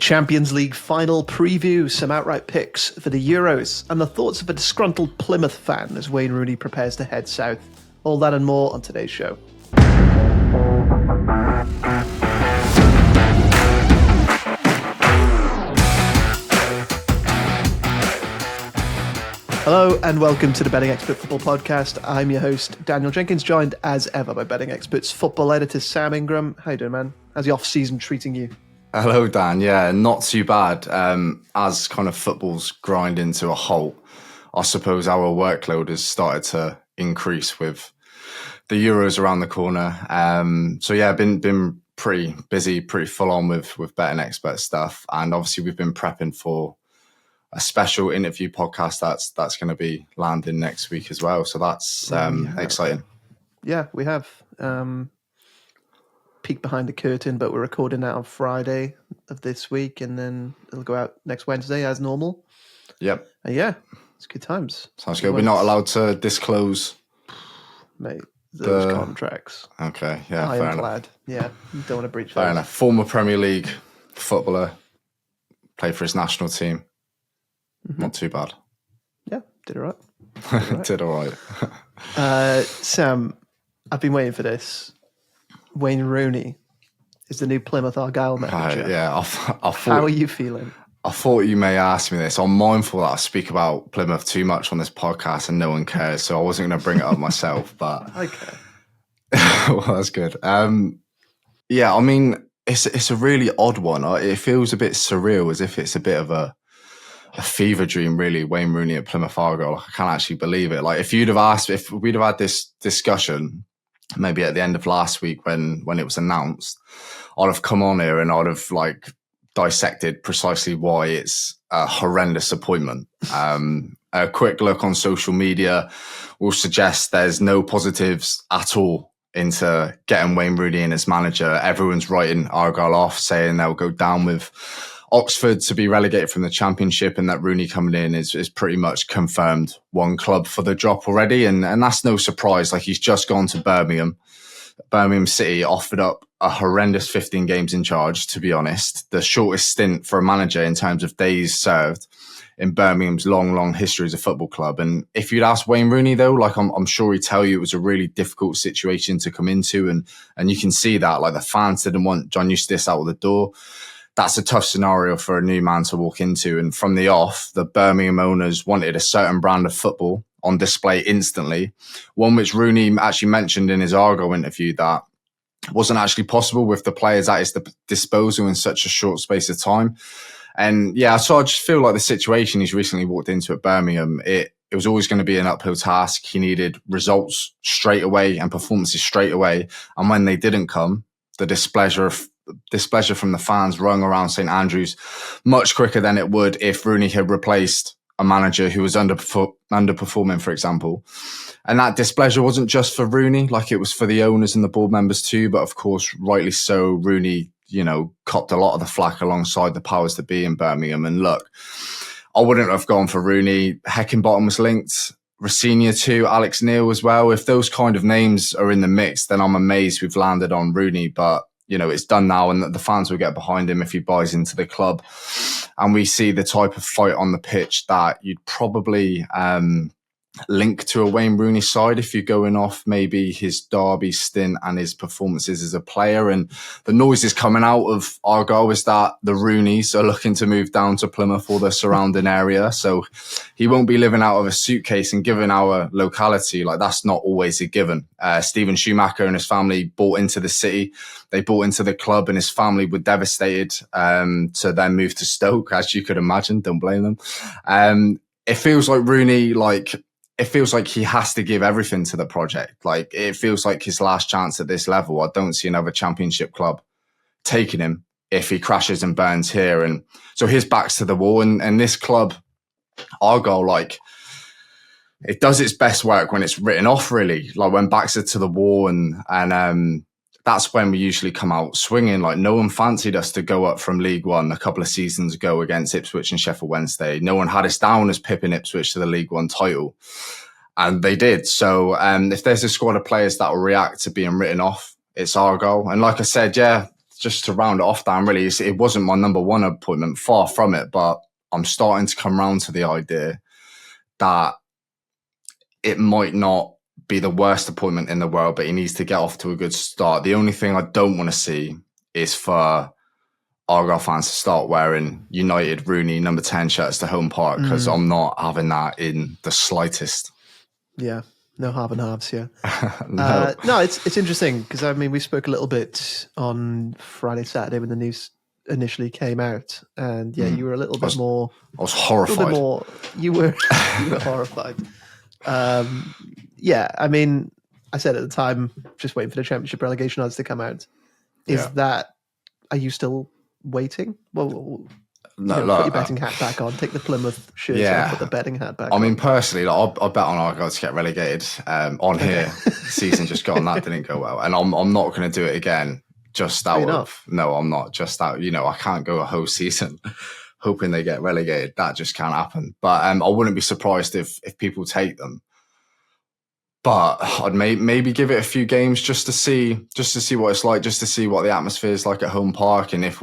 Champions League final preview, some outright picks for the Euros, and the thoughts of a disgruntled Plymouth fan as Wayne Rooney prepares to head south. All that and more on today's show. Hello and welcome to the Betting Expert Football Podcast. I'm your host, Daniel Jenkins, joined as ever by Betting Expert's Football Editor Sam Ingram. How you doing, man? How's the off-season treating you? Hello, Dan. Yeah, not too bad. As kind of football's grind to a halt, I suppose our workload has started to increase with the Euros around the corner. So yeah, been pretty busy, pretty full on with Betting Expert stuff, and obviously we've been prepping for a special interview podcast that's going to be landing next week as well. So that's exciting. Yeah, we have. Peek behind the curtain, but we're recording that on Friday of this week, and then it'll go out next Wednesday as normal. Yep. And yeah, it's good times. Sounds good. We're not allowed to disclose, mate, those contracts. Okay, yeah, fair enough. Yeah, you don't want to breach fair those. enough. Former Premier League footballer, played for his national team. Mm-hmm. Not too bad. Yeah, did all right. Did all right. Sam, I've been waiting for this. Wayne Rooney is the new Plymouth Argyle manager. Yeah, I thought, how are you feeling? I thought you may ask me this. I'm mindful that I speak about Plymouth too much on this podcast and no one cares, so I wasn't going to bring it up myself. But okay, well, that's good. Yeah, I mean, it's a really odd one. It feels a bit surreal, as if it's a bit of a fever dream, really. Wayne Rooney at Plymouth Argyle. I can't actually believe it. Like, if we'd have had this discussion maybe at the end of last week when it was announced, I'd have come on here and I'd have dissected precisely why it's a horrendous appointment. A quick look on social media will suggest there's no positives at all into getting Wayne Rooney in as manager. Everyone's writing Argyle off, saying they'll go down with Oxford to be relegated from the Championship, and that Rooney coming in is pretty much confirmed one club for the drop already. And that's no surprise. Like, he's just gone to Birmingham. Birmingham City offered up a horrendous 15 games in charge, to be honest. The shortest stint for a manager in terms of days served in Birmingham's long history as a football club. And if you'd ask Wayne Rooney, though, I'm sure he'd tell you it was a really difficult situation to come into. And you can see that, the fans didn't want John Eustace out of the door. That's a tough scenario for a new man to walk into. And from the off, the Birmingham owners wanted a certain brand of football on display instantly, one which Rooney actually mentioned in his Argo interview that wasn't actually possible with the players at his disposal in such a short space of time. And yeah, so I just feel like the situation he's recently walked into at Birmingham, it was always going to be an uphill task. He needed results straight away and performances straight away. And when they didn't come, the displeasure from the fans rung around St Andrews much quicker than it would if Rooney had replaced a manager who was underperforming, for example. And that displeasure wasn't just for Rooney, it was for the owners and the board members too. But of course, rightly so, Rooney, copped a lot of the flack alongside the powers that be in Birmingham. And look, I wouldn't have gone for Rooney. Heckingbottom was linked. Rosenior too, Alex Neil as well. If those kind of names are in the mix, then I'm amazed we've landed on Rooney. But it's done now, and the fans will get behind him if he buys into the club. And we see the type of fight on the pitch that you'd probably link to a Wayne Rooney side if you're going off maybe his Derby stint and his performances as a player. And the noises coming out of Argyle is that the Rooneys are looking to move down to Plymouth or the surrounding area. So he won't be living out of a suitcase. And given our locality, that's not always a given. Stephen Schumacher and his family bought into the city. They bought into the club, and his family were devastated to then move to Stoke, as you could imagine. Don't blame them. It feels like Rooney, it feels like he has to give everything to the project. It feels like his last chance at this level. I don't see another Championship club taking him if he crashes and burns here. And so his back's to the wall. And this club, Argyle, it does its best work when it's written off, really. When backs are to the wall, and that's when we usually come out swinging. No one fancied us to go up from League One a couple of seasons ago against Ipswich and Sheffield Wednesday. No one had us down as pipping Ipswich to the League One title. And they did. So if there's a squad of players that will react to being written off, it's Argyle. And like I said, yeah, just to round it off, Dan, really, it wasn't my number one appointment, far from it, but I'm starting to come around to the idea that it might not be the worst appointment in the world, but he needs to get off to a good start. The only thing I don't want to see is for Argyle fans to start wearing United Rooney number 10 shirts to home park, because I'm not having that in the slightest. Yeah, no half and halves. Yeah, No. no, it's interesting because I mean we spoke a little bit on Friday, Saturday when the news initially came out, and yeah, you were a little bit more. I was horrified. A little bit more. You were horrified. Yeah, I mean, I said at the time, just waiting for the championship relegation odds to come out. Are you still waiting? Well, put your betting hat back on, take the Plymouth shirt off, put the betting hat back on. I mean, personally, I bet on Argyle to get relegated on here. The season just gone, that didn't go well. And I'm not going to do it again just out of... No, I'm not. Just out, I can't go a whole season hoping they get relegated. That just can't happen. But I wouldn't be surprised if people take them. But I'd maybe give it a few games just to see what it's like, just to see what the atmosphere is like at home park, and if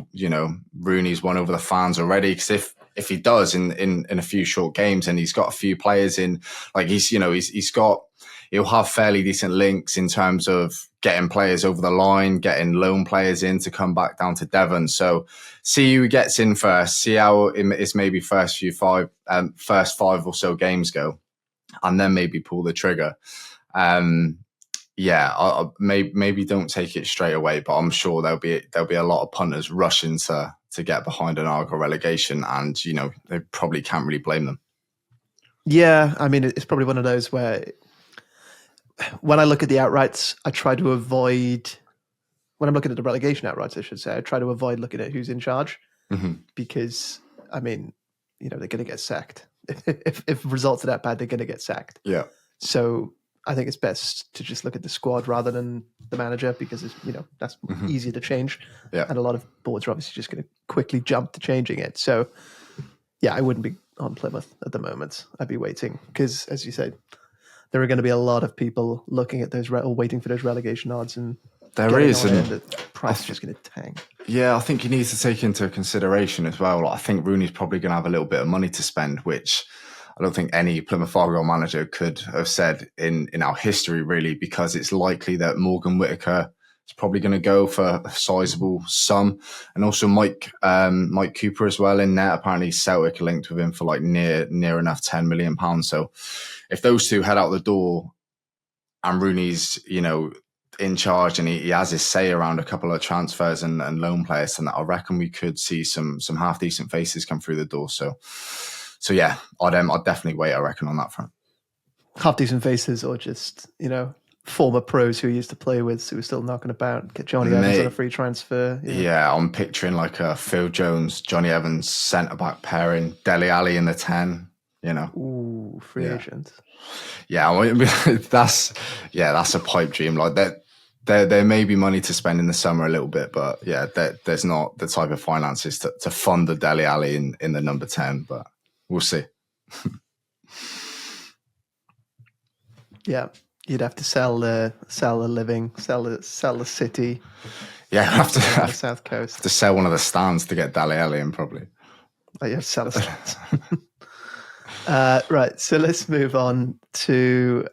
Rooney's won over the fans already. Because if he does in a few short games, and he's got a few players in, like he'll have fairly decent links in terms of getting players over the line, getting loan players in to come back down to Devon. So see who gets in first, see how it's maybe first five or so games go, and then maybe pull the trigger. Maybe don't take it straight away, but I'm sure there'll be a lot of punters rushing to get behind an Argyle relegation, and they probably can't really blame them. Yeah, I mean, it's probably one of those where when I look at the outrights, I try to avoid. When I'm looking at the relegation outrights, I should say, I try to avoid looking at who's in charge, because I mean, they're going to get sacked. If results are that bad, they're going to get sacked. Yeah. So I think it's best to just look at the squad rather than the manager, because it's, that's easier to change. Yeah. And a lot of boards are obviously just going to quickly jump to changing it. So yeah, I wouldn't be on Plymouth at the moment. I'd be waiting, because as you said, there are going to be a lot of people looking at those or waiting for those relegation odds, and there is, and the price is just going to tank. Yeah, I think you need to take into consideration as well. I think Rooney's probably going to have a little bit of money to spend, which I don't think any Plymouth Argyle manager could have said in our history, really, because it's likely that Morgan Whittaker is probably going to go for a sizable sum, and also Mike Cooper as well in net. Apparently Celtic are linked with him for like near enough £10 million. So if those two head out the door and Rooney's in charge and he has his say around a couple of transfers and loan players, and I reckon we could see some half decent faces come through the door. So yeah, I'd definitely wait, I reckon, on that front. Half decent faces, or just former pros who he used to play with, who are still knocking about. Get Johnny Evans on a free transfer. Yeah, I'm picturing like a Phil Jones, Johnny Evans centre back pairing, Dele Alli in the 10. Ooh, free agent. Yeah, that's a pipe dream. Like that, there may be money to spend in the summer a little bit, but yeah, there's not the type of finances to fund the Dele Alli in the number 10. But we'll see. Yeah, you'd have to sell the living, sell the city. Yeah, have to the south coast. Have to sell one of the stands to get Dele Alli in, probably. Oh, yeah, sell the stands. Right, so let's move on to,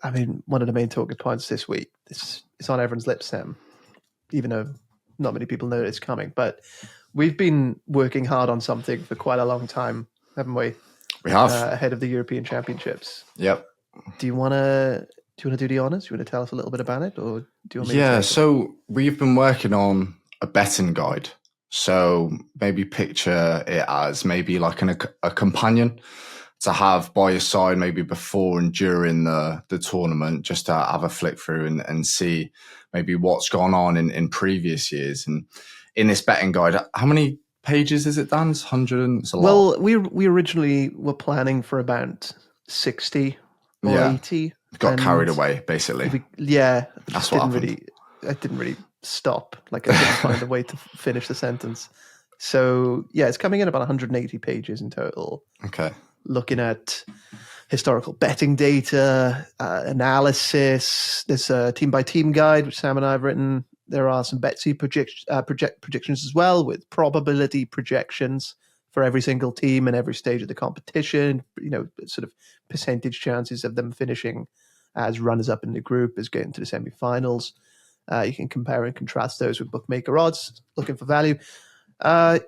one of the main talking points this week. It's on everyone's lips, Sam, even though not many people know it's coming. But we've been working hard on something for quite a long time, haven't we? We have. Ahead of the European Championships. Yep. Do you want to do the honours? Do you want to tell us a little bit about it, or do you want me to? Yeah, so we've been working on a betting guide. So maybe picture it as maybe like a companion to have by your side, maybe before and during the tournament, just to have a flick through and see maybe what's gone on in previous years. And in this betting guide, how many pages is it, Dan? It's 100 and it's a lot. Well, we originally were planning for about 60 or 80. Got carried away, basically. That's what happened. I didn't really stop. Like, I couldn't find a way to finish the sentence. So yeah, it's coming in about 180 pages in total. Okay. Looking at historical betting data, analysis. There's a team-by-team guide, which Sam and I have written, There are some Betsy predictions as well, with probability projections for every single team and every stage of the competition. Sort of percentage chances of them finishing as runners-up in the group, as getting to the semi-finals. You can compare and contrast those with bookmaker odds, looking for value. How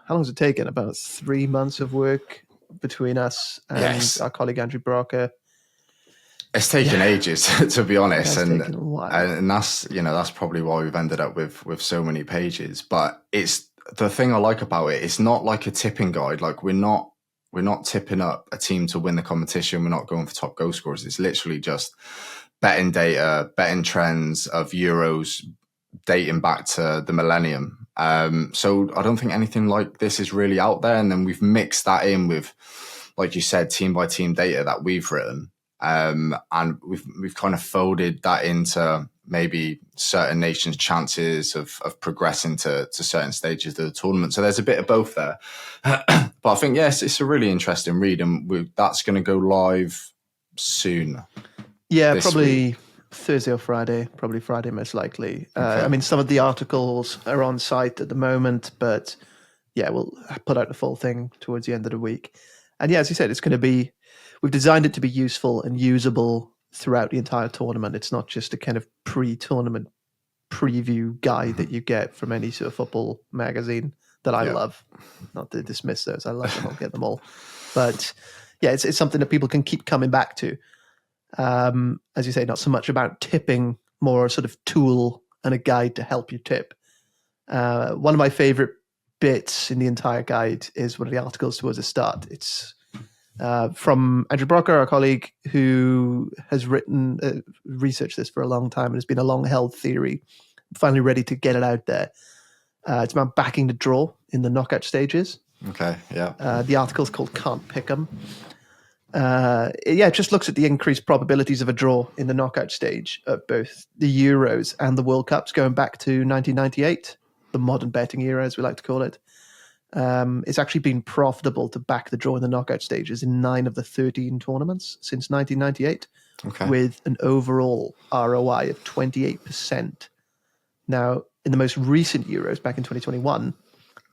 long has it taken? About 3 months of work between us and our colleague Andrew Brocker. It's taken ages, to be honest, and that's probably why we've ended up with so many pages. But it's the thing I like about it. It's not like a tipping guide. Like we're not tipping up a team to win the competition. We're not going for top goal scorers. It's literally just betting data, betting trends of Euros dating back to the millennium. So I don't think anything like this is really out there. And then we've mixed that in with, like you said, team by team data that we've written. And we've kind of folded that into maybe certain nations' chances of progressing to certain stages of the tournament. So there's a bit of both there. But I think, yes, it's a really interesting read, and that's going to go live soon. Yeah, probably week. Thursday or Friday, probably Friday most likely. Okay. Some of the articles are on site at the moment, but yeah, we'll put out the full thing towards the end of the week. And yeah, as you said, it's going to be, we've designed it to be useful and usable throughout the entire tournament. It's not just a kind of pre-tournament preview guide that you get from any sort of football magazine that I love. Not to dismiss those. I love them. I'll get them all. But yeah, it's something that people can keep coming back to. As you say, not so much about tipping, more a sort of tool and a guide to help you tip. One of my favorite bits in the entire guide is one of the articles towards the start. It's from Andrew Brocker, our colleague, who has researched this for a long time and has been a long-held theory, finally ready to get it out there. It's about backing the draw in the knockout stages. Okay, yeah. The article's called Can't Pick 'em. It just looks at the increased probabilities of a draw in the knockout stage of both the Euros and the World Cups going back to 1998, the modern betting era, as we like to call it. It's actually been profitable to back the draw in the knockout stages in 9 of the 13 tournaments since 1998, with an overall ROI of 28%. Now, in the most recent Euros, back in 2021,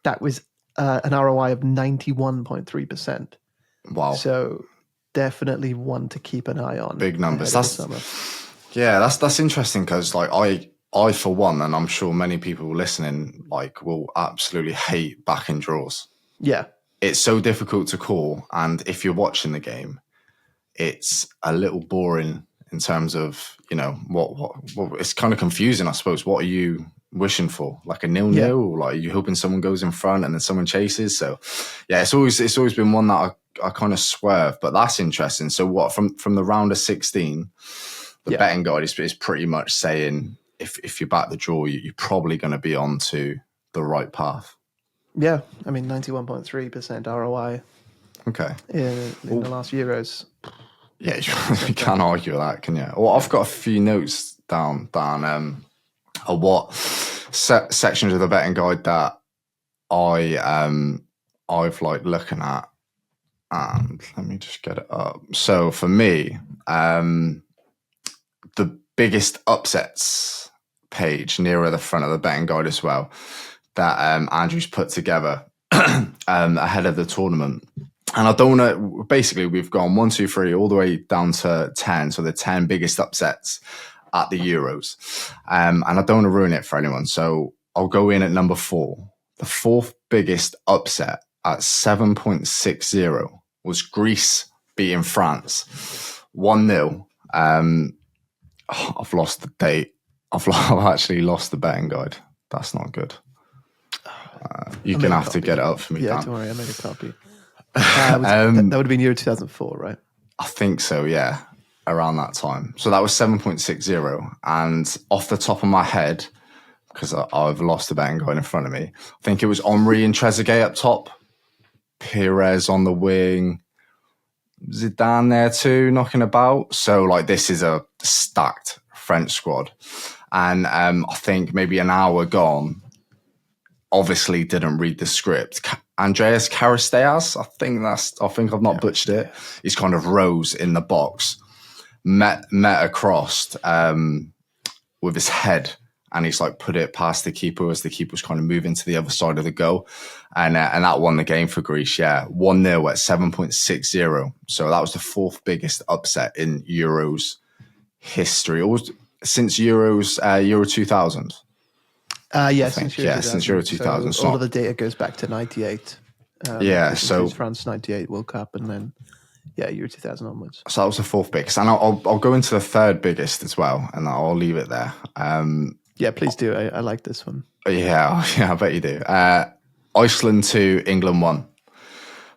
that was an ROI of 91.3%. Wow. So definitely one to keep an eye on. Big numbers. That's interesting because I for one, and I'm sure many people listening will absolutely hate backing draws. Yeah. It's so difficult to call, and if you're watching the game, it's a little boring in terms of, what it's kind of confusing, I suppose. What are you wishing for? Like a 0-0, or are you hoping someone goes in front and then someone chases? So yeah, it's always been one that I kind of swerve, but that's interesting. So what, from the round of 16, the betting guide is pretty much saying if you back the draw, you're probably going to be onto the right path. Yeah, 91.3% ROI. Okay. In the last Euros. Yeah, you can't argue with that, can you? Well, I've got a few notes down of what sections of the betting guide that I've looking at. And let me just get it up. So for me, the biggest upsets page nearer the front of the betting guide as well, that Andrew's put together ahead of the tournament. And I don't want to, basically we've gone 1, 2, 3 all the way down to 10. So the 10 biggest upsets at the Euros. And I don't want to ruin it for anyone. So I'll go in at number 4. The 4th biggest upset at 7.60 was Greece beating France 1-0. I've lost the date. I've actually lost the betting guide. That's not good. You're going to have to get it up for me, Dan. Don't worry, I made a copy. That would have been Euro 2004, right? I think so, yeah, around that time. So that was 7.60. And off the top of my head, because I've lost the betting guide in front of me, I think it was Henry and Trezeguet up top, Perez on the wing, Zidane there too, knocking about. So this is a stacked French squad. And I think maybe an hour gone, obviously didn't read the script. Andreas Caristeas, I think I've not butchered it. He's kind of rose in the box, met across with his head and he's like put it past the keeper as the keeper was kind of moving to the other side of the goal. And that won the game for Greece, 1-0 at 7.60. So that was the fourth biggest upset in Euros history, since Euro 2000. Since Euro 2000. So all of the data goes back to 98. So France 98 World Cup, and then Euro 2000 onwards. So that was the fourth biggest, and I'll go into the third biggest as well, and I'll leave it there. Please do. I like this one. Yeah, I bet you do. Iceland 2, England 1.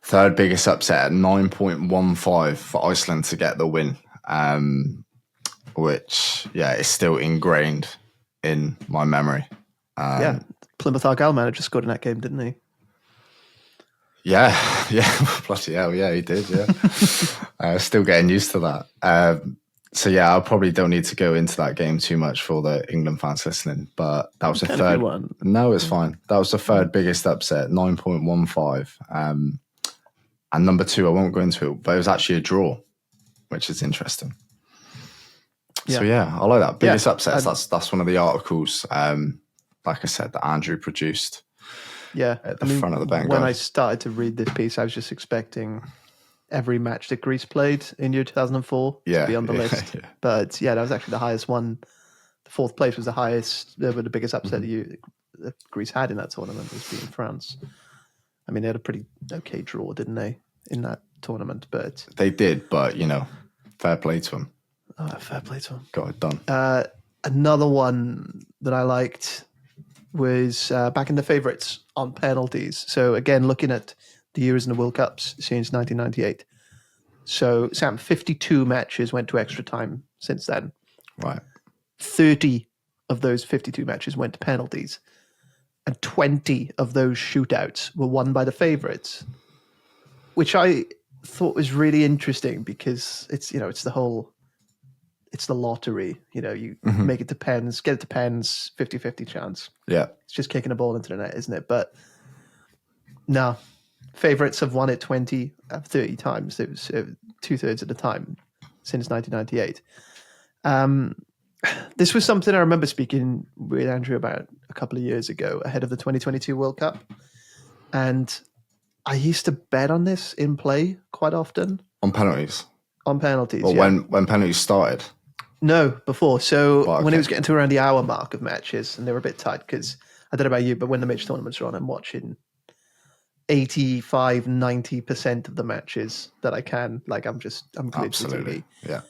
Third biggest upset at 9.15 for Iceland to get the win, which is still ingrained in my memory. Plymouth Argyle manager scored in that game, didn't he? Yeah, bloody hell, he did, still getting used to that. I probably don't need to go into that game too much for the England fans listening, but that was the third one. No, it's fine. That was the third biggest upset, 9.15. And number 2, I won't go into it, but it was actually a draw, which is interesting. So I like that. Biggest upsets, that's one of the articles, like I said, that Andrew produced. At the front of the bank. When I started to read this piece, I was just expecting every match that Greece played in year 2004 to be on the list. But that was actually the highest one. The fourth place was the highest, the biggest upset that Greece had in that tournament, was beating France. I mean, they had a pretty okay draw, didn't they, in that tournament? But they did, but fair play to them. Fair play to them. Got it done. Another one that I liked was back in the favourites on penalties. So again, looking at the Euros and the World Cups since 1998. So Sam, 52 matches went to extra time since then. Right. 30 of those 52 matches went to penalties, and 20 of those shootouts were won by the favourites, which I thought was really interesting because it's the lottery. You make it to pens, get it to pens, 50-50 chance. Yeah. It's just kicking a ball into the net, isn't it? But no, favourites have won it 20 of 30 times. It was 2/3 of the time since 1998. This was something I remember speaking with Andrew about a couple of years ago ahead of the 2022 World Cup. And I used to bet on this in play quite often. On penalties? On penalties, Or when penalties started? No, before. So when it was getting to around the hour mark of matches, and they were a bit tight, because I don't know about you, but when the major tournaments are on, I'm watching 85, 90% of the matches that I can. Like I'm glued to the TV. Yeah.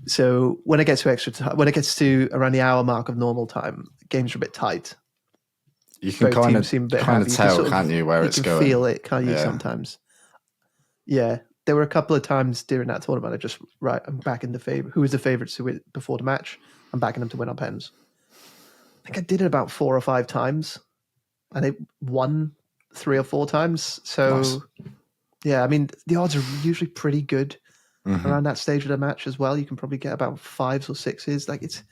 So when it gets to extra time, when it gets to around the hour mark of normal time, games are a bit tight. You can kind of tell, can't you, where it's going? You can feel it, can't you, sometimes? Yeah. There were a couple of times during that tournament I'm backing the favorite. Who was the favourites to win before the match? I'm backing them to win on pens. I think I did it about 4 or 5 times, and they won 3 or 4 times. So, nice. I mean, the odds are usually pretty good around that stage of the match as well. You can probably get about 5s or 6s. Like it's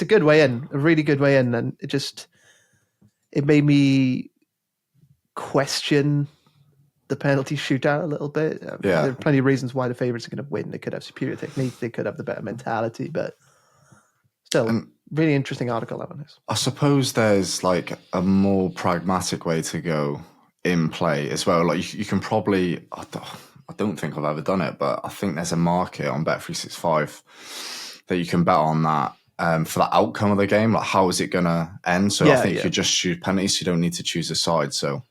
a good way in, a really good way in, and it made me question the penalty shootout a little bit. There are plenty of reasons why the favourites are going to win. They could have superior technique, they could have the better mentality, but still, really interesting article on this. I suppose there's like a more pragmatic way to go in play as well. Like you can probably, I don't think I've ever done it, but I think there's a market on Bet365 that you can bet on that for the outcome of the game. Like how is it going to end? So I think you just shoot penalties. You don't need to choose a side. So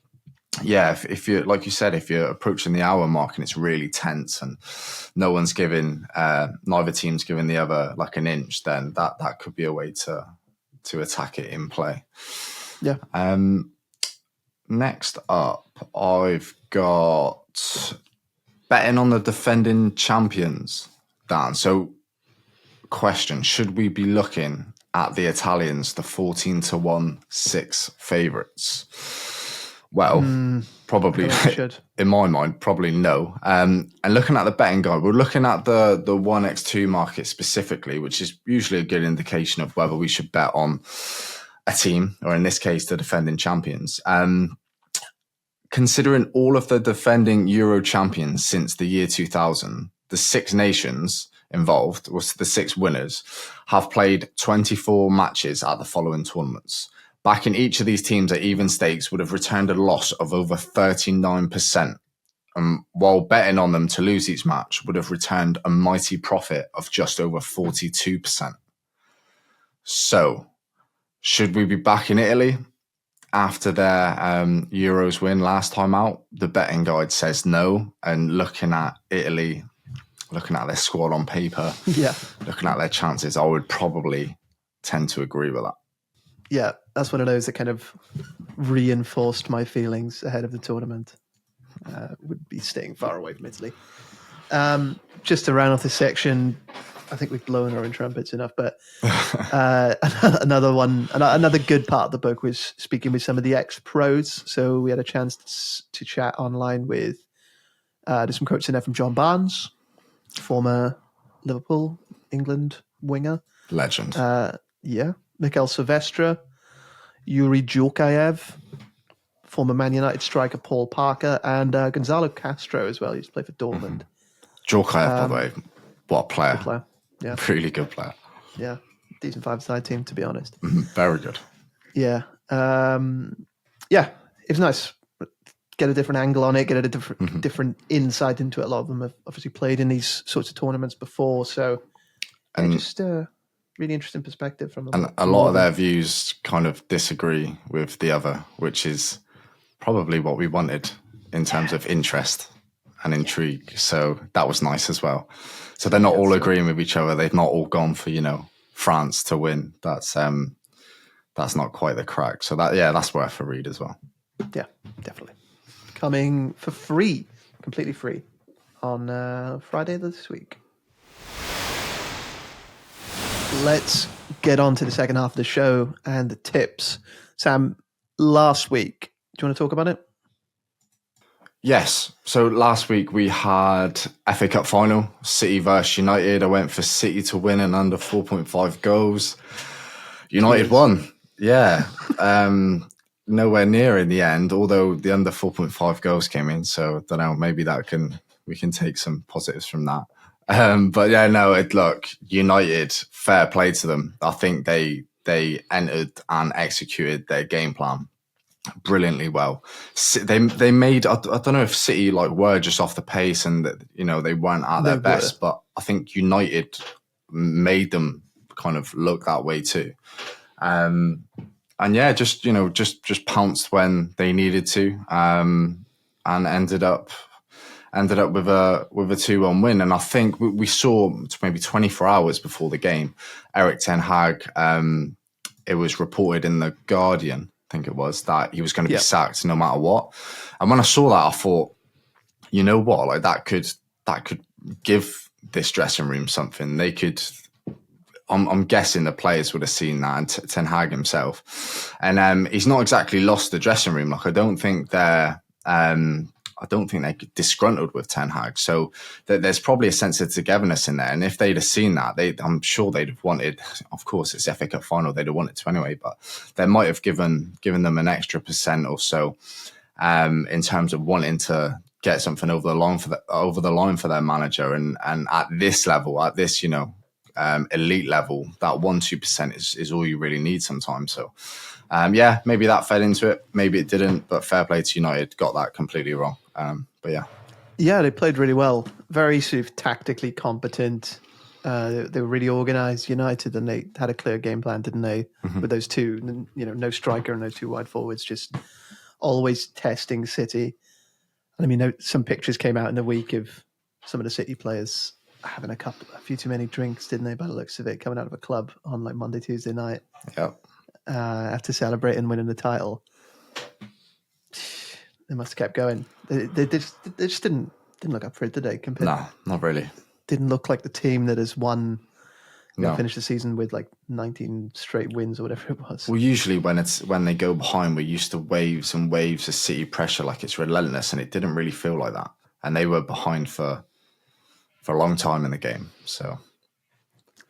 if you're, like you said, if you're approaching the hour mark and it's really tense and no one's giving, neither team's giving the other like an inch, then that could be a way to attack it in play. Yeah. Next up, I've got betting on the defending champions, Dan. So, question: should we be looking at the Italians, the 14-1 6 favourites? Well, probably in my mind, probably no. And looking at the betting guide, we're looking at the 1x2 market specifically, which is usually a good indication of whether we should bet on a team, or in this case, the defending champions. Considering all of the defending Euro champions since the year 2000, the 6 nations, involved, was the 6 winners, have played 24 matches at the following tournaments. Backing each of these teams at even stakes would have returned a loss of over 39%. While betting on them to lose each match would have returned a mighty profit of just over 42%. So, should we be back in Italy after their Euros win last time out? The betting guide says no. And looking at Italy, looking at their squad on paper, looking at their chances, I would probably tend to agree with that. Yeah, that's one of those that kind of reinforced my feelings ahead of the tournament. Would be staying far away from Italy. Just to round off this section, I think we've blown our own trumpets enough, but another good part of the book was speaking with some of the ex-pros. So we had a chance to chat online with, there's some quotes in there from John Barnes, former Liverpool, England winger. Legend. Mikhail Silvestre, Yuri Djorkaev, former Man United striker Paul Parker, and Gonzalo Castro as well. He used to play for Dortmund. Djorkaev, by the way, what a player. Good player. Yeah. Really good player. Yeah. Decent 5-side team, to be honest. Very good. Yeah. It was nice. Get a different angle on it, get a different insight into it. A lot of them have obviously played in these sorts of tournaments before. So just really interesting perspective from them. And a lot of their views kind of disagree with the other, which is probably what we wanted in terms of interest and intrigue. So that was nice as well. So they're not all agreeing with each other. They've not all gone for, France to win. That's not quite the crack. So that's worth a read as well. Yeah, definitely. Coming for free, completely free, on Friday this week. Let's get on to the second half of the show and the tips. Sam, last week, do you want to talk about it? Yes. So last week we had FA Cup final, City versus United. I went for City to win and under 4.5 goals. United won. Yeah. Nowhere near in the end, although the under 4.5 goals came in. So I don't know, maybe we can take some positives from that. Look, United, fair play to them. I think they entered and executed their game plan brilliantly well. They made, I don't know if City were just off the pace and that, they weren't at their best, but I think United made them kind of look that way too. Just pounced when they needed to, and ended up with a 2-1 win. And I think we saw maybe 24 hours before the game, Erik ten Hag. It was reported in the Guardian, I think it was, that he was going to be sacked no matter what. And when I saw that, I thought, you know what, that could give this dressing room something. They could. I'm guessing the players would have seen that, and Ten Hag himself, and he's not exactly lost the dressing room. I don't think they're disgruntled with Ten Hag. So there's probably a sense of togetherness in there. And if they'd have seen that, I'm sure they'd have wanted. Of course, it's FA Cup final; they'd have wanted to anyway. But they might have given them an extra % or so in terms of wanting to get something over the line for their manager. And at this level, at this elite level, that 1-2% is all you really need sometimes. So maybe that fed into it, maybe it didn't, but fair play to United, got that completely wrong. They played really well, very sort of tactically competent. They were really organized, United, and they had a clear game plan, didn't they? With those two, no striker and no two wide forwards, just always testing City. I mean, some pictures came out in the week of some of the City players having a few too many drinks, didn't they, by the looks of it, coming out of a club on Monday, Tuesday night. Yep. After celebrating winning the title. They must have kept going. They just didn't look up for it, did they? No, not really. Didn't look like the team that has won, finished the season with 19 straight wins or whatever it was. Well, usually when they go behind, we're used to waves and waves of City pressure, like it's relentless, and it didn't really feel like that. And they were behind for a long time in the game. So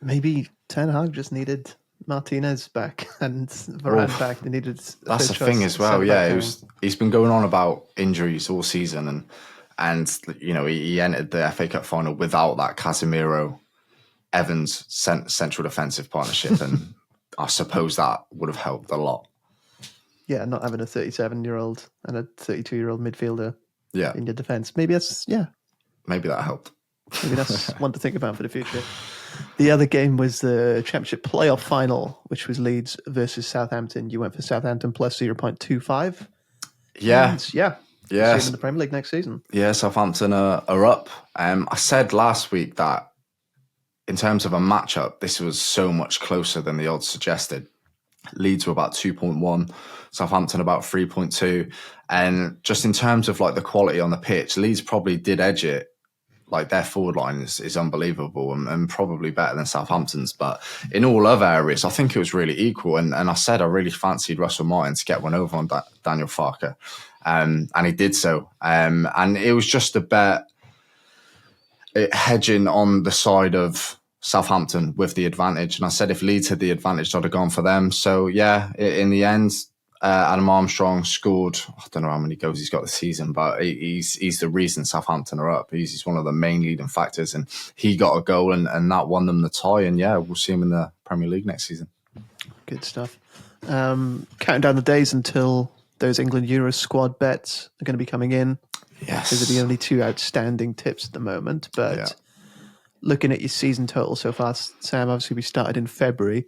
maybe Ten Hag just needed Martinez back and Varane back. They needed. That's the thing as well. Yeah, he's been going on about injuries all season, and he entered the FA Cup final without that Casemiro Evans' central defensive partnership, and I suppose that would have helped a lot. Yeah, not having a 37-year-old and a 32-year-old midfielder in your defence. Maybe Maybe that helped. Maybe that's one to think about for the future. The other game was the Championship playoff final, which was Leeds versus Southampton. You went for Southampton plus 0.25. Yeah. And see them in the Premier League next season. Yeah, Southampton are up. I said last week that in terms of a matchup, this was so much closer than the odds suggested. Leeds were about 2.1, Southampton about 3.2. And just in terms of like the quality on the pitch, Leeds probably did edge it. Like their forward line is unbelievable and probably better than Southampton's. But in all other areas, I think it was really equal. And I said I really fancied Russell Martin to get one over on Daniel Farke. And he did so. And it was just a bet hedging on the side of Southampton with the advantage. And I said if Leeds had the advantage, I'd have gone for them. So, yeah, in the end, Adam Armstrong scored, I don't know how many goals he's got this season, but he's the reason Southampton are up. He's one of the main leading factors, and he got a goal and that won them the tie. And, yeah, we'll see him in the Premier League next season. Good stuff. Counting down the days until those England Euros squad bets are going to be coming in. Yes. Those are the only two outstanding tips at the moment. But looking at your season total so far, Sam, obviously we started in February,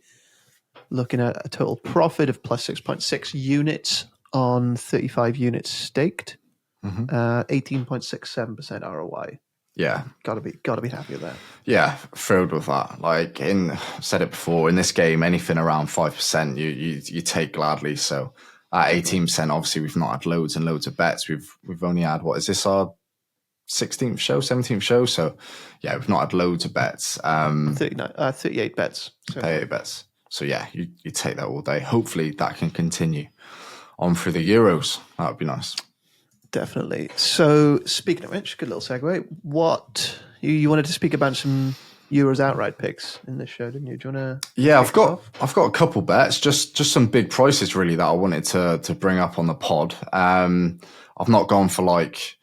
looking at a total profit of plus 6.6 units on 35 units staked, 18.67% ROI. Yeah, gotta be happy with that. Yeah, thrilled with that. Like I've said it before, in this game, anything around 5% you take gladly. So at 18%, obviously we've not had loads and loads of bets. We've only had, what is this, our 16th show, 17th show? So yeah, we've not had loads of bets. 38 bets. 38 bets. So yeah, you take that all day. Hopefully that can continue on through the Euros. That would be nice. Definitely. So speaking of which, good little segue. What you wanted to speak about some Euros outright picks in this show, didn't you? Do you want to? Yeah, I've got a couple bets, just some big prices really that I wanted to bring up on the pod. I've not gone for like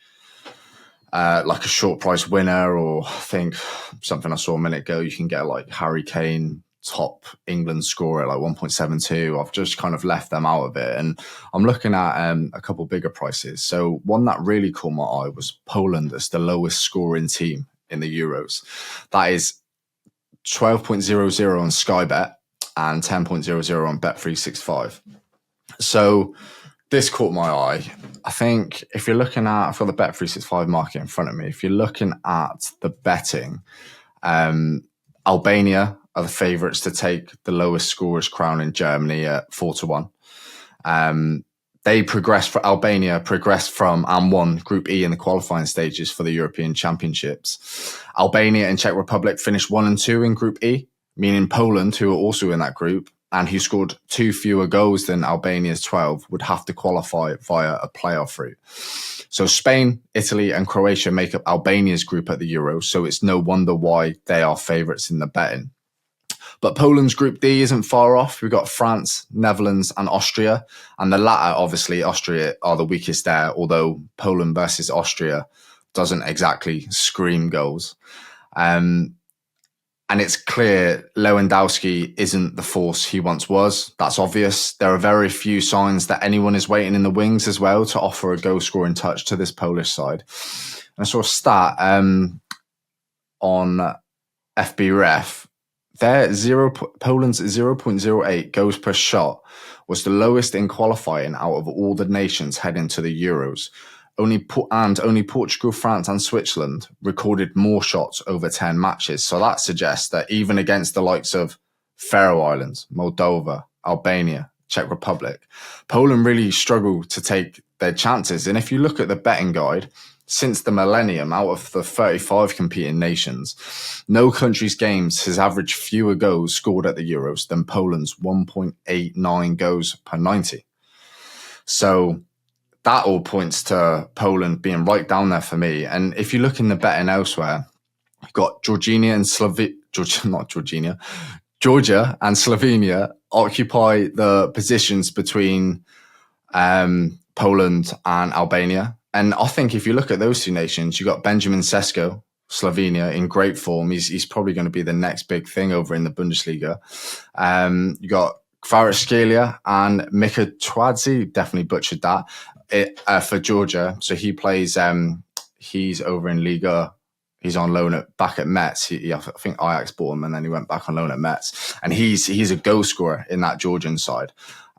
a short price winner, or I think something I saw a minute ago. You can get like Harry Kane top England scorer at like 1.72. I've just kind of left them out of it, and I'm looking at a couple bigger prices. So one that really caught my eye was Poland as the lowest scoring team in the Euros. That is 12.00 on Sky Bet and 10.00 on Bet365. So this caught my eye. I think if you're looking at, I've got the Bet365 market in front of me. If you're looking at the betting, Albania are the favourites to take the lowest scorers crown in Germany at 4-1. Albania progressed from and won Group E in the qualifying stages for the European Championships. Albania and Czech Republic finished 1 and 2 in Group E, meaning Poland, who are also in that group and who scored 2 fewer goals than Albania's 12, would have to qualify via a playoff route. So Spain, Italy and Croatia make up Albania's group at the Euros, so it's no wonder why they are favourites in the betting. But Poland's Group D isn't far off. We've got France, Netherlands and Austria. And the latter, obviously, Austria are the weakest there, although Poland versus Austria doesn't exactly scream goals. And it's clear Lewandowski isn't the force he once was. That's obvious. There are very few signs that anyone is waiting in the wings as well to offer a goal-scoring touch to this Polish side. And I saw a stat on FBref. Poland's 0.08 goals per shot was the lowest in qualifying out of all the nations heading to the Euros. Only Portugal, France and Switzerland recorded more shots over 10 matches. So that suggests that even against the likes of Faroe Islands, Moldova, Albania, Czech Republic, Poland really struggled to take their chances. And if you look at the betting guide, since the millennium, out of the 35 competing nations, no country's games has averaged fewer goals scored at the Euros than Poland's 1.89 goals per 90. So that all points to Poland being right down there for me. And if you look in the betting elsewhere, you've got Georgia and Slovenia occupy the positions between Poland and Albania. And I think if you look at those two nations, you've got Benjamin Sesko, Slovenia, in great form. He's probably going to be the next big thing over in the Bundesliga. You got Kvaratskhelia and Mika Twadzi, definitely butchered that, for Georgia. So he plays, he's over in Liga. He's on loan back at Metz. I think Ajax bought him and then he went back on loan at Metz. And he's a goal scorer in that Georgian side.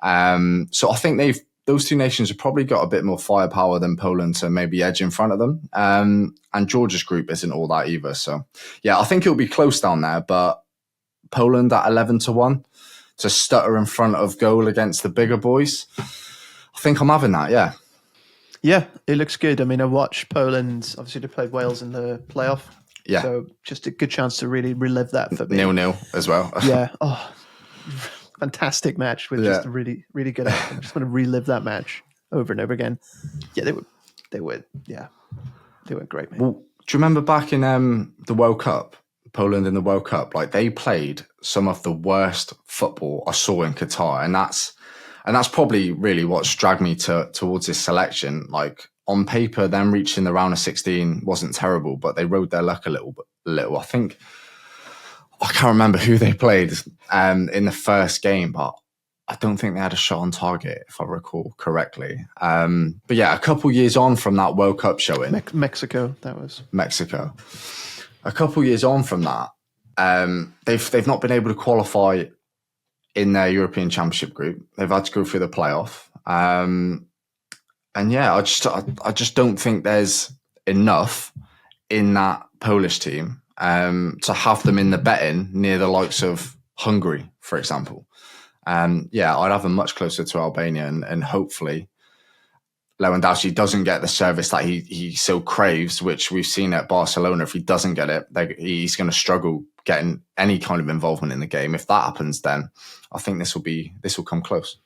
So I think those two nations have probably got a bit more firepower than Poland to maybe edge in front of them. And Georgia's group isn't all that either. So yeah, I think it'll be close down there, but Poland at 11-1 to stutter in front of goal against the bigger boys. I think I'm having that, yeah. Yeah, it looks good. I mean, I watched Poland, obviously they played Wales in the playoff. Yeah. So just a good chance to really relive that for me. 0-0 as well. Yeah. Oh, fantastic match with just a really, really good outcome. Just want to relive that match over and over again. Yeah, they were great, mate. Well, do you remember back in the World Cup, Poland in the World Cup, like they played some of the worst football I saw in Qatar, and that's probably really what's dragged me towards this selection. Like on paper, them reaching the round of 16 wasn't terrible, but they rode their luck a little. I think I can't remember who they played in the first game, but I don't think they had a shot on target, if I recall correctly. But yeah, a couple years on from that World Cup showing, Mexico, that was Mexico. A couple years on from that, they've not been able to qualify in their European Championship group. They've had to go through the playoff. And yeah, I just don't think there's enough in that Polish team to have them in the betting near the likes of Hungary, for example. Yeah, I'd have them much closer to Albania, and hopefully Lewandowski doesn't get the service that he so craves, which we've seen at Barcelona. If he doesn't get it, he's going to struggle getting any kind of involvement in the game. If that happens, then I think this will come close.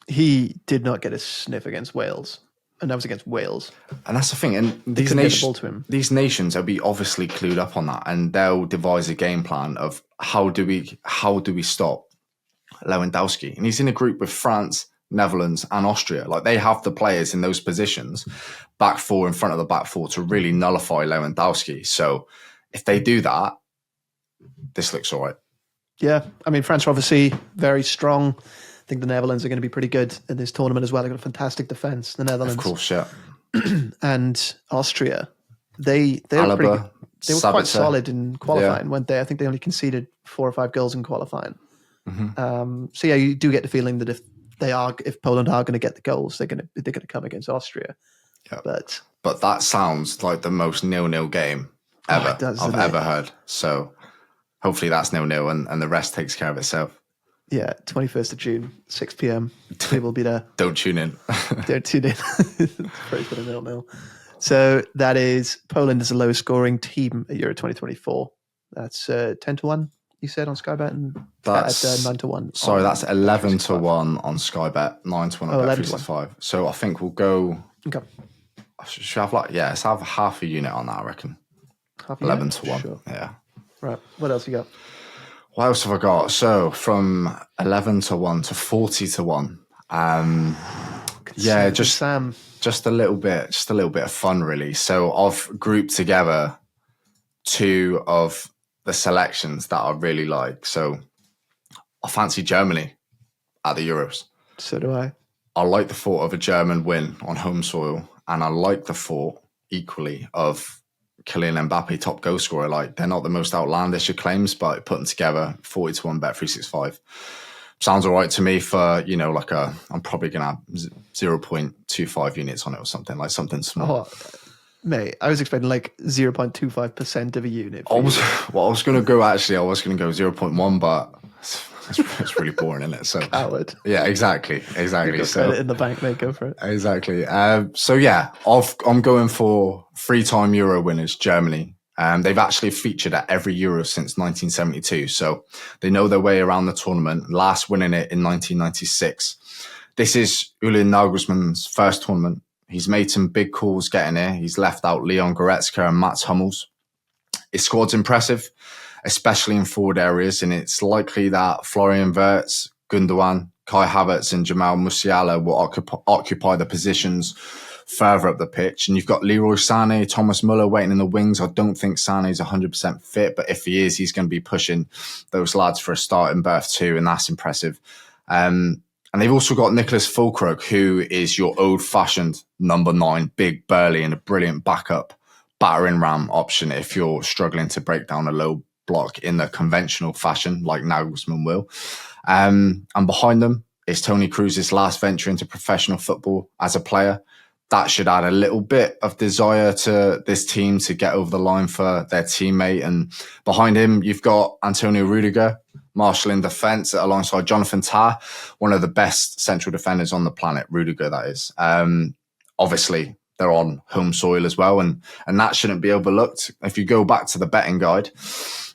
He did not get a sniff against Wales, and that was against Wales. And that's the thing. And these nations will be obviously clued up on that, and they'll devise a game plan of how do we stop Lewandowski. And he's in a group with France, Netherlands and Austria. Like they have the players in those positions, back four in front of the back four, to really nullify Lewandowski. So if they do that, this looks all right. Yeah. I mean, France are obviously very strong. I think the Netherlands are going to be pretty good in this tournament as well. They've got a fantastic defence, the Netherlands. Of course, yeah. And Austria, they were pretty good. They were quite solid in qualifying, weren't they? I think they only conceded 4 or 5 goals in qualifying. Mm-hmm. So yeah, you do get the feeling that if Poland are going to get the goals, they're going to come against Austria. Yeah. But that sounds like the most 0-0 game ever I've ever heard. So hopefully that's 0-0 and the rest takes care of itself. Yeah, 21st of June, 6 p.m. We will be there. Don't tune in. Don't tune in. Very good 0-0. So that is Poland is the lowest scoring team at Euro 2024. That's 10-1. You said on Sky Bet, and that's 9-1. Sorry, that's 11-1 on Sky Bet, 9-1 on Bet365. So I think we'll go. Okay. Should have let's have half a unit on that. I reckon. 11-1. Sure. Yeah. Right. What else you got? What else have I got? So from 11-1 to 40-1. Yeah, just a little bit of fun, really. So I've grouped together 2 of the selections that I really like. So I fancy Germany at the Euros. So do I. I like the thought of a German win on home soil, and I like the thought equally of Kylian Mbappe, top goal scorer. Like, they're not the most outlandish of claims, but putting together 40-1 Bet365 sounds all right to me for, I'm probably going to have 0.25 units on it or something, like something small. Oh, mate, I was expecting like 0.25% of a unit. I was going to go 0.1, but it's really boring, isn't it? So coward. Yeah, exactly. So in the bank, mate, go for it. Exactly. So yeah, I'm going for 3-time Euro winners, Germany. They've actually featured at every Euro since 1972, so they know their way around the tournament. Last winning it in 1996. This is Julian Nagelsmann's first tournament. He's made some big calls getting here. He's left out Leon Goretzka and Mats Hummels. His squad's impressive, especially in forward areas, and it's likely that Florian Wirtz, Gundogan, Kai Havertz and Jamal Musiala will occupy the positions further up the pitch. And you've got Leroy Sané, Thomas Muller waiting in the wings. I don't think Sané's 100% fit, but if he is, he's going to be pushing those lads for a starting berth too, and that's impressive. And they've also got Nicholas Fulkrug, who is your old-fashioned number 9, big, burly, and a brilliant backup battering ram option if you're struggling to break down a low block in the conventional fashion, like Nagelsmann will. And behind them is Tony Cruz's last venture into professional football as a player. That should add a little bit of desire to this team to get over the line for their teammate. And behind him, you've got Antonio Rudiger, Marshall in defence, alongside Jonathan Tah, one of the best central defenders on the planet, Rudiger, that is. Obviously, they're on home soil as well, and that shouldn't be overlooked. If you go back to the betting guide,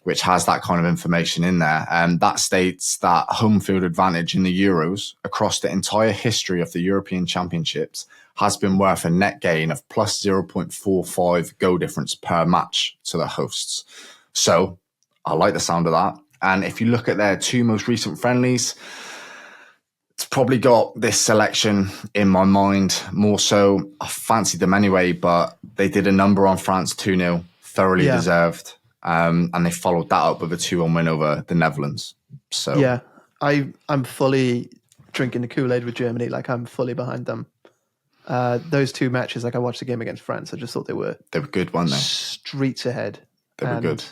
which has that kind of information in there, that states that home field advantage in the Euros across the entire history of the European Championships has been worth a net gain of plus 0.45 goal difference per match to the hosts. So I like the sound of that. And if you look at their 2 most recent friendlies, it's probably got this selection in my mind more so. I fancied them anyway, but they did a number on France 2-0, thoroughly deserved. And they followed that up with a 2-1 win over the Netherlands. So yeah, I'm fully drinking the Kool-Aid with Germany. Like, I'm fully behind them. Those 2 matches, like I watched the game against France, I just thought they were good, weren't they? Streets ahead. They were good.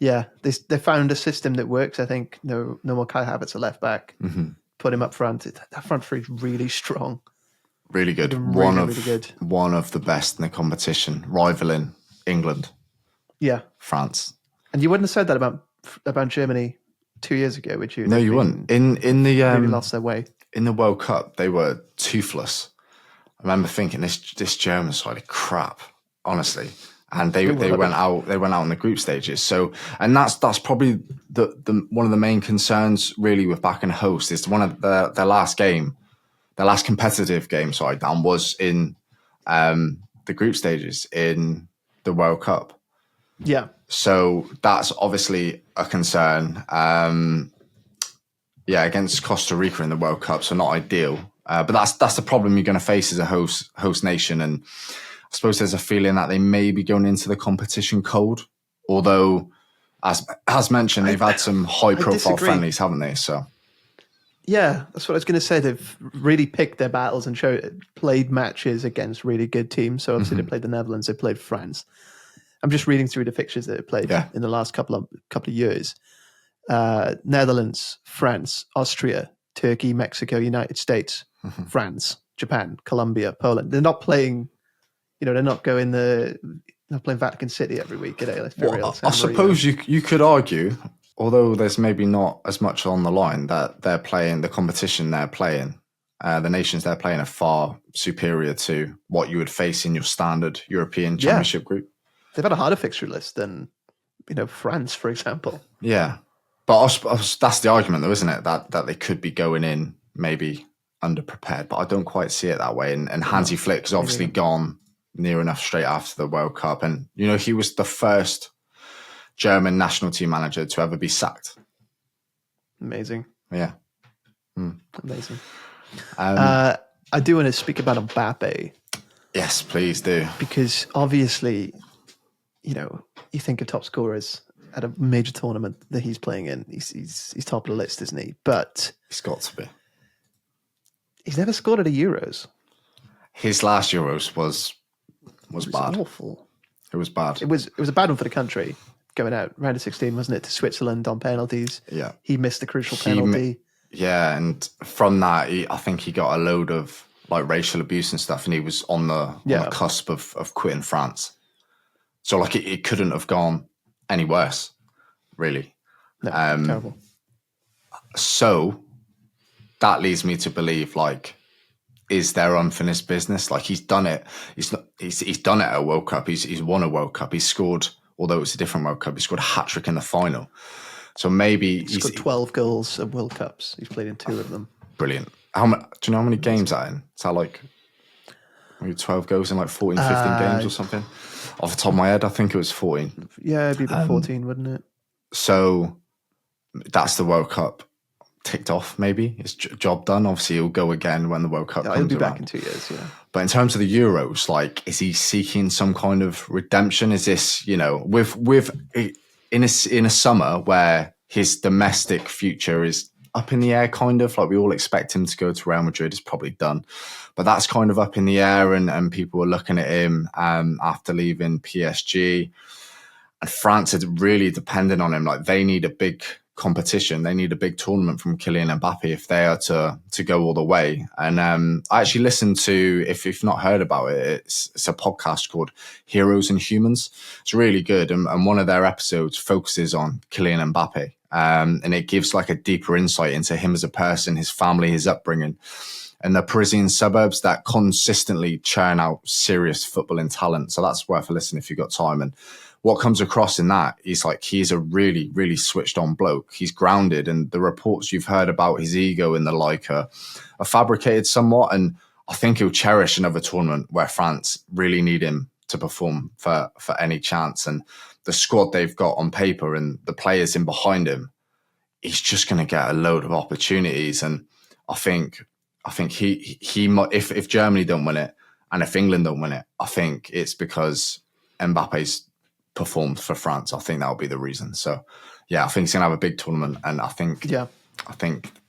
Yeah, they found a system that works. I think no more Kai Havertz at left back. Mm-hmm. Put him up front. That front three is really strong. Really good. Really good. One of the best in the competition, rivaling England. Yeah, France. And you wouldn't have said that about Germany 2 years ago, would you? No, you wouldn't. In the really lost their way. In the World Cup, they were toothless. I remember thinking this German side of crap, honestly. And they went out in the group stages. So, and that's probably the one of the main concerns really with backing a host is one of their last competitive game, Dan, was in the group stages in the World Cup. Yeah. So that's obviously a concern. Against Costa Rica in the World Cup, so not ideal. But that's the problem you're going to face as a host nation. And I suppose there's a feeling that they may be going into the competition cold. Although, as mentioned, they've had some high-profile friendlies, haven't they? So, yeah, that's what I was going to say. They've really picked their battles and played matches against really good teams. So obviously they played the Netherlands, they played France. I'm just reading through the fixtures that they played in the last couple of years. Netherlands, France, Austria, Turkey, Mexico, United States, France, Japan, Colombia, Poland. They're not playing. They're not going they're playing Vatican City every week. I suppose you could argue, although there's maybe not as much on the line, that they're playing the competition they're playing, the nations they're playing are far superior to what you would face in your standard European Championship group. They've had a harder fixture list than, France, for example. Yeah. But that's the argument, though, isn't it? That they could be going in maybe underprepared, but I don't quite see it that way. And Hansi Flick has obviously gone near enough straight after the World Cup. And, he was the first German national team manager to ever be sacked. Amazing. Yeah. Amazing. I do want to speak about Mbappe. Yes, please do. Because obviously, you think of top scorers at a major tournament that he's playing in. He's top of the list, isn't he? But he's got to be. He's never scored at a Euros. His last Euros was bad. Awful. It was bad. It was a bad one for the country going out round of 16, wasn't it? To Switzerland on penalties. Yeah. He missed the crucial penalty. Yeah, and from that, I think he got a load of racial abuse and stuff, and he was on the cusp of quitting France. So it couldn't have gone any worse, really. No, terrible. So that leads me to believe, is there unfinished business? He's done it. He's done it at a World Cup. He's won a World Cup. He's scored, although it's a different World Cup, he scored a hat-trick in the final. So maybe he's got 12 goals at World Cups. He's played in 2 of them. Brilliant. Do you know how many games that in? Is that maybe 12 goals in 14, 15 games or something? Off the top of my head, I think it was 14. Yeah, it'd be about 14, wouldn't it? So that's the World Cup ticked off, maybe. His job done. Obviously, he'll go again when the World Cup comes He'll be around. back in 2 years, yeah. But in terms of the Euros, like, is he seeking some kind of redemption? Is this, you know, in a summer where his domestic future is up in the air, kind of like we all expect him to go to Real Madrid, is probably done, but that's kind of up in the air, and people are looking at him after leaving PSG, and France are really dependent on him. Like, they need a big competition, they need a big tournament from Kylian Mbappe if they are to go all the way. And I actually listened to, if you've not heard about it, it's a podcast called Heroes and Humans. It's really good, and one of their episodes focuses on Kylian Mbappe, and it gives like a deeper insight into him as a person, his family, his upbringing, and the Parisian suburbs that consistently churn out serious footballing talent. So that's worth a listen if you've got time. And what comes across in that is like, he's a really, really switched on bloke. He's grounded, and the reports you've heard about his ego and the like are fabricated somewhat. And I think he'll cherish another tournament where France really need him to perform for any chance. And the squad they've got on paper and the players in behind him, he's just going to get a load of opportunities. And I think he might, if Germany don't win it and if England don't win it, I think it's because Mbappe's performed for France. I think that'll be the reason. So yeah, I think he's gonna have a big tournament, and I think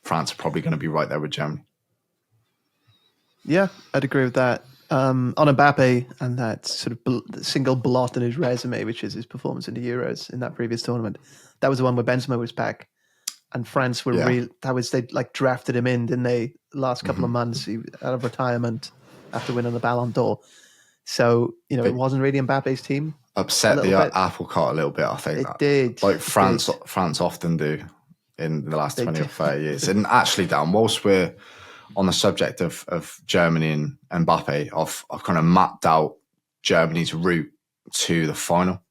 France are probably going to be right there with Germany. Yeah, I'd agree with that. On Mbappe and that sort of single blot in his resume, which is his performance in the Euros in that previous tournament, that was the one where Benzema was back, and France were they like drafted him in, didn't they? Last couple of months out of retirement after winning the Ballon d'Or. So, you know, it wasn't really Mbappe's team. Upset the apple cart a little bit, I think. It did. Like France often do in the last 20 or 30 years. And actually, Dan, whilst we're on the subject of Germany and Mbappe, I've kind of mapped out Germany's route to the final.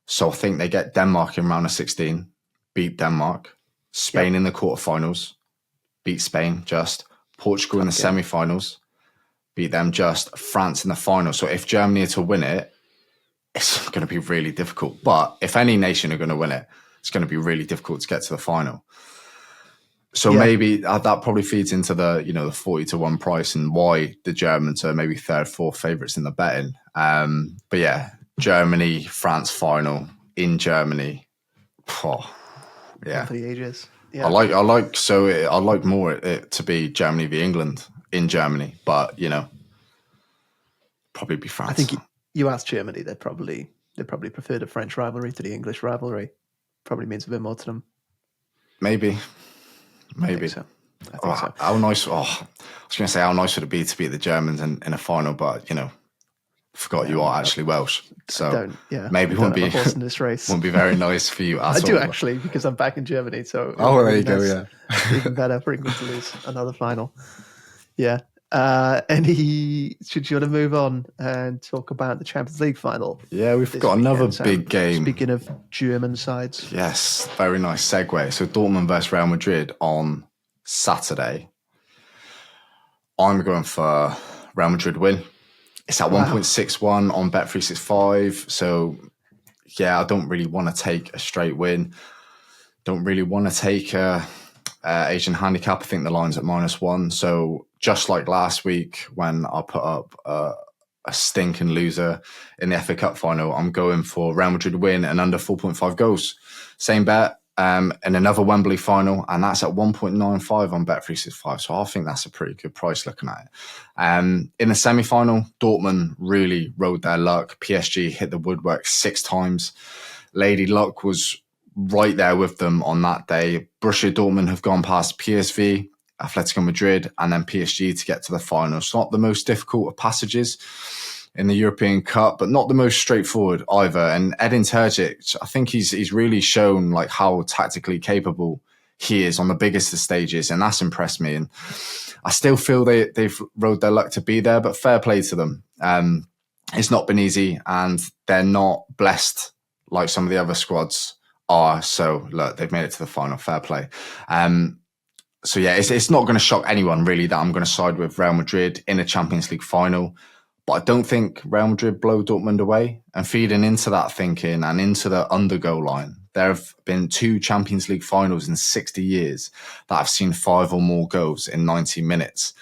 So I think they get Denmark in round of 16, beat Denmark, Spain in the quarterfinals, beat Spain just, Portugal in the semi-finals, beat them just, France in the final. So if Germany are to win it, it's going to be really difficult. But if any nation are going to win it, it's going to be really difficult to get to the final. So maybe that probably feeds into the 40-1 price and why the Germans are maybe third, fourth favourites in the betting. But yeah, Germany, France final in Germany. Oh, yeah, for the ages. Yeah. I like more it to be Germany v England in Germany, but probably be France. I think you ask Germany, they probably prefer the French rivalry to the English rivalry. Probably means a bit more to them. Maybe. I think so. How nice! I was going to say how nice would it be to beat the Germans in a final, but forgot you are actually Welsh, so maybe it wouldn't be in this race. Wouldn't be very nice for you. I do actually, because I'm back in Germany. So there you go. Yeah, even better for England to lose another final. Yeah. Should you want to move on and talk about the Champions League final? Yeah, we've got another big game. Speaking of German sides. Yes, very nice segue. So Dortmund versus Real Madrid on Saturday. I'm going for Real Madrid win. It's at 1.61 on Bet365. So yeah, I don't really want to take a straight win. Don't really want to take Asian handicap. I think the line's at -1. So just like last week when I put up a stinking loser in the FA Cup final, I'm going for Real Madrid win and under 4.5 goals. Same bet in another Wembley final, and that's at 1.95 on Bet365. So I think that's a pretty good price looking at it. In the semi-final, Dortmund really rode their luck. PSG hit the woodwork 6 times. Lady Luck was right there with them on that day. Borussia Dortmund have gone past PSV, Atletico Madrid, and then PSG to get to the final. It's not the most difficult of passages in the European Cup, but not the most straightforward either. And Edin Terzic, I think he's really shown like how tactically capable he is on the biggest of stages, and that's impressed me. And I still feel they've rode their luck to be there, but fair play to them. It's not been easy, and they're not blessed like some of the other squads are. So look, they've made it to the final. Fair play. So yeah, it's not going to shock anyone really that I'm going to side with Real Madrid in a Champions League final. But I don't think Real Madrid blow Dortmund away. And feeding into that thinking and into the under goal line, There have been 2 Champions League finals in 60 years that have seen 5 or more goals in 90 minutes.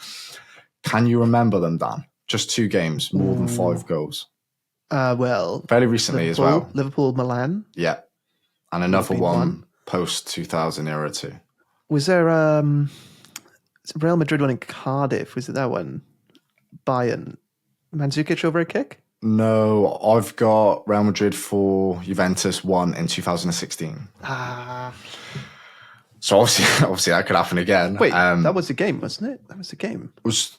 Can you remember them, Dan? Just 2 games, more than 5 goals. Well, fairly recently as well. Liverpool, Milan. Yeah. And another one post 2000 era too. Was there Real Madrid one in Cardiff? Was it that one? Bayern. Mandzukic over a kick? No, I've got Real Madrid 4, Juventus 1 in 2016. So obviously that could happen again. Wait, that was the game, wasn't it? That was the game. It was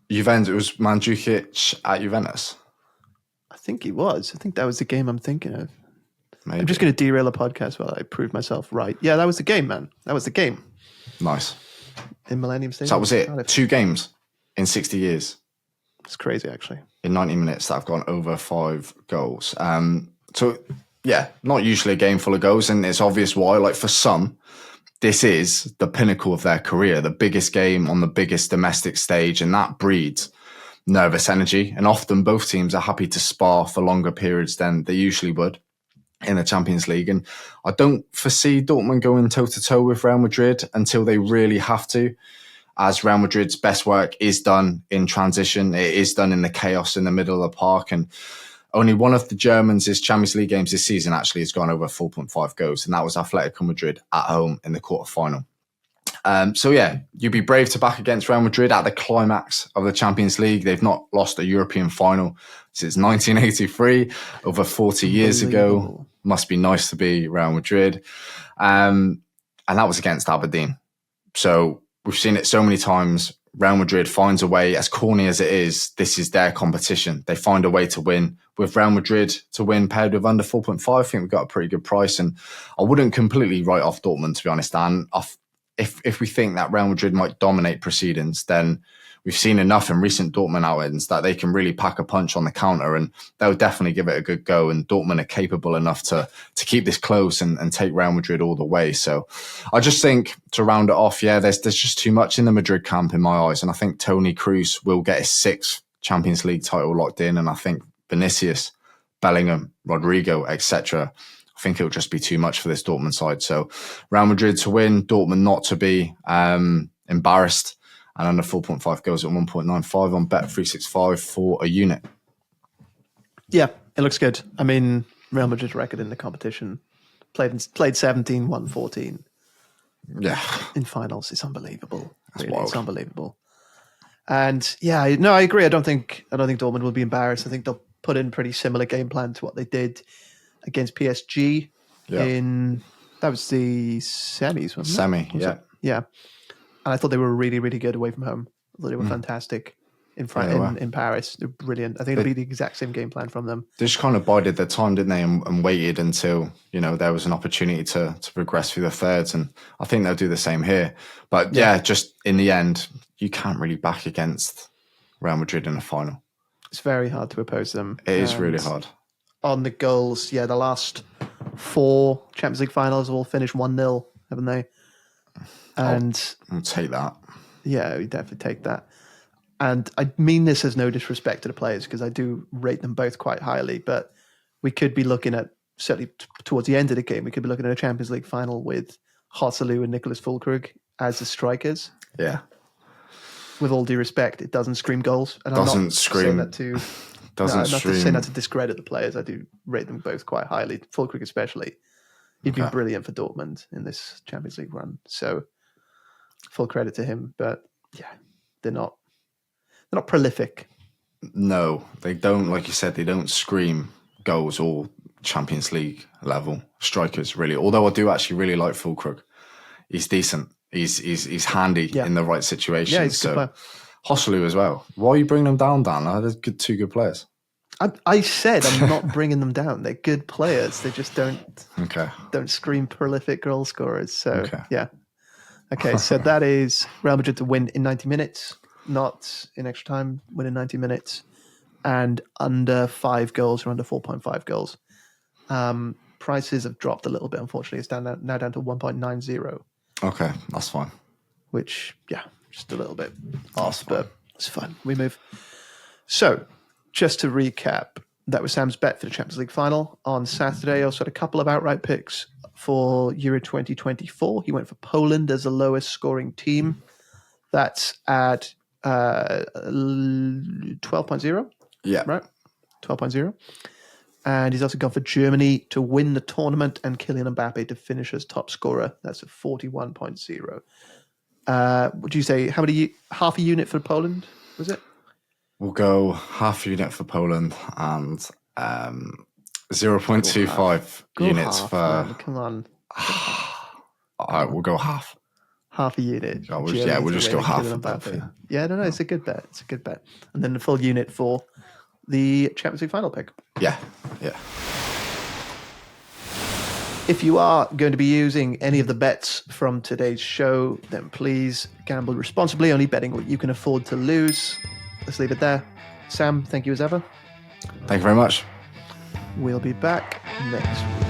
Juventus. It was Mandzukic at Juventus. I think he was. I think that was the game I'm thinking of. Maybe. I'm just going to derail a podcast while I prove myself right. Yeah, that was the game, man. That was the game. Nice. In Millennium Stadium. So that was it. Cardiff. 2 games in 60 years. It's crazy, actually. In 90 minutes that have gone over 5 goals. So, yeah, not usually a game full of goals, and it's obvious why. Like, for some, this is the pinnacle of their career, the biggest game on the biggest domestic stage, and that breeds nervous energy. And often both teams are happy to spar for longer periods than they usually would in the Champions League. And I don't foresee Dortmund going toe-to-toe with Real Madrid until they really have to, as Real Madrid's best work is done in transition. It is done in the chaos in the middle of the park. And only one of the Germans' Champions League games this season actually has gone over 4.5 goals, and that was Atletico Madrid at home in the quarterfinal. So yeah, you'd be brave to back against Real Madrid at the climax of the Champions League. They've not lost a European final since 1983, over 40 years ago. Must be nice to be Real Madrid. And that was against Aberdeen. So we've seen it so many times. Real Madrid finds a way, as corny as it is, this is their competition. They find a way to win. With Real Madrid to win paired with under 4.5, I think we've got a pretty good price. And I wouldn't completely write off Dortmund, to be honest, Dan. If we think that Real Madrid might dominate proceedings, then we've seen enough in recent Dortmund outings that they can really pack a punch on the counter, and they'll definitely give it a good go. And Dortmund are capable enough to keep this close and take Real Madrid all the way. So I just think, to round it off, yeah, there's just too much in the Madrid camp in my eyes. And I think Toni Kroos will get his 6th Champions League title locked in. And I think Vinicius, Bellingham, Rodrigo, etc., I think it'll just be too much for this Dortmund side. So Real Madrid to win, Dortmund not to be embarrassed, and under 4.5 goals at 1.95 on Bet365 for a unit. Yeah, it looks good. I mean, Real Madrid's record in the competition, played 17, won 14. Yeah. In finals, it's unbelievable. That's really, wild. it's unbelievable. And yeah, I agree. I don't think Dortmund will be embarrassed. I think they'll put in pretty similar game plan to what they did against PSG that was the semis, wasn't it? Yeah. And I thought they were really, really good away from home. I thought they were fantastic in Paris. They're brilliant. I think it'll be the exact same game plan from them. They just kind of bided their time, didn't they, and waited until, there was an opportunity to progress through the thirds. And I think they'll do the same here. But just in the end, you can't really back against Real Madrid in a final. It's very hard to oppose them. It is really hard. On the goals, the last 4 Champions League finals have all finished 1-0, haven't they? And I'll take that. Yeah, we definitely take that. And I mean this as no disrespect to the players, because I do rate them both quite highly, but we could be looking at, certainly towards the end of the game, we could be looking at a Champions League final with Joselu and Nicholas Füllkrug as the strikers. Yeah. With all due respect, it doesn't scream goals. And doesn't I'm not scream. saying that to... Doesn't not scream. to say that to discredit the players. I do rate them both quite highly. Füllkrug especially. He'd been brilliant for Dortmund in this Champions League run. So full credit to him. But yeah, they're not prolific. No, they don't. Like you said, they don't scream goals or Champions League level strikers, really. Although I do actually really like Füllkrug. He's decent. He's handy in the right situations. Yeah, he's a good player. Joselu as well. Why are you bringing them down, Dan? They're two good players. I said I'm not bringing them down. They're good players. They just don't scream prolific goal scorers. So yeah. Okay, so that is Real Madrid to win in 90 minutes, not in extra time, win in 90 minutes, and under 5 goals or under 4.5 goals. Prices have dropped a little bit, unfortunately. It's now down to 1.90. Okay, that's fine. Which, just a little bit off, but it's fine. We move. So, just to recap, that was Sam's bet for the Champions League final on Saturday. I also had a couple of outright picks for Euro 2024. He went for Poland as the lowest scoring team. That's at 12.0. Yeah. Right? 12.0. And he's also gone for Germany to win the tournament and Kylian Mbappe to finish as top scorer. That's a 41.0. Would you say half a unit for Poland, was it? We'll go half unit for Poland and 0.25 units half, for... man. Come on. All right, we'll go half. Half a unit. We'll just go half for both. Yeah, no, it's a good bet. It's a good bet. And then the full unit for the Champions League final pick. Yeah. If you are going to be using any of the bets from today's show, then please gamble responsibly, only betting what you can afford to lose. Let's leave it there. Sam, thank you as ever. Thank you very much. We'll be back next week.